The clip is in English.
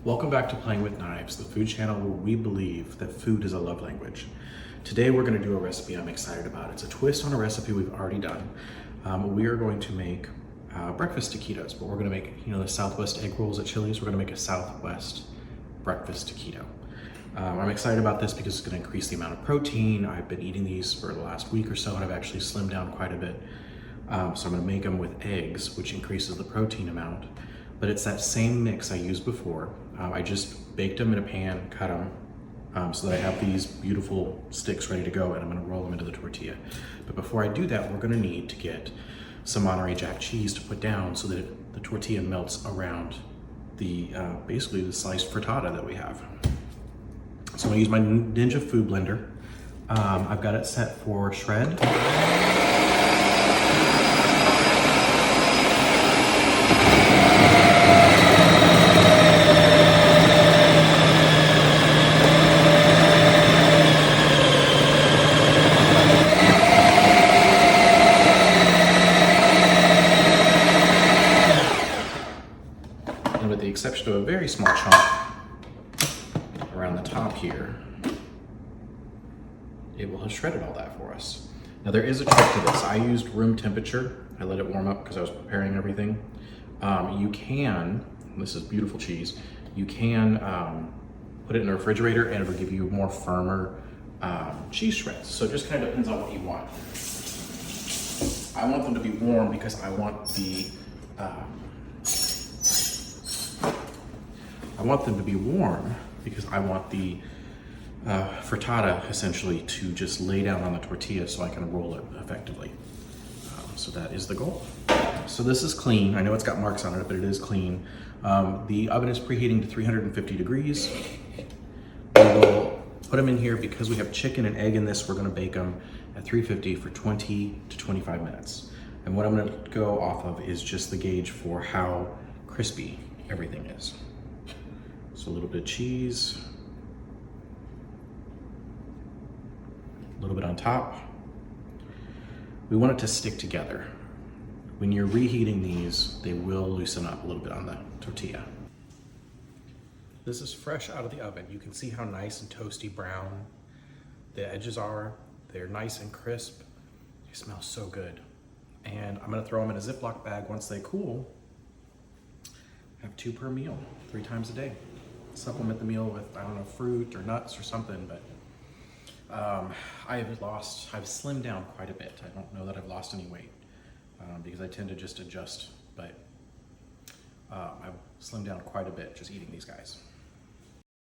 Welcome back to Playing with Knives, the food channel where we believe that food is a love language. Today we're going to do a recipe I'm excited about. It's a twist on a recipe we've already done. We are going to make breakfast taquitos, but we're going to make the Southwest egg rolls at Chili's. We're going to make a Southwest breakfast taquito. I'm excited about this because it's going to increase the amount of protein. I've been eating these for the last week or so and I've actually slimmed down quite a bit. So I'm going to make them with eggs, which increases the protein amount. But it's that same mix I used before. I just baked them in a pan, cut them, so that I have these beautiful sticks ready to go, and I'm gonna roll them into the tortilla. But before I do that, we're gonna need to get some Monterey Jack cheese to put down so that the tortilla melts around the, basically the sliced frittata that we have. So I'm gonna use my Ninja food blender. I've got it set for shred. And with the exception of a very small chunk around the top here, it will have shredded all that for us. Now there is a trick to this. I used room temperature. I let it warm up because I was preparing everything. You can, this is beautiful cheese, you can put it in the refrigerator and it will give you more firmer cheese shreds. So it just kind of depends on what you want. I want them to be warm because I want the frittata essentially to just lay down on the tortilla so I can roll it effectively. So that is the goal. So this is clean. I know it's got marks on it, but it is clean. The oven is preheating to 350 degrees. We will put them in here because we have chicken and egg in this. We're gonna bake them at 350 for 20 to 25 minutes. And what I'm gonna go off of is just the gauge for how crispy everything is. So a little bit of cheese, a little bit on top. We want it to stick together. When you're reheating these, they will loosen up a little bit on the tortilla. This is fresh out of the oven. You can see how nice and toasty brown the edges are. They're nice and crisp. They smell so good. And I'm gonna throw them in a Ziploc bag once they cool. Have 2 per meal, 3 times a day. Supplement the meal with, I don't know, fruit or nuts or something, but I've slimmed down quite a bit. I don't know that I've lost any weight because I tend to just adjust, but I've slimmed down quite a bit just eating these guys.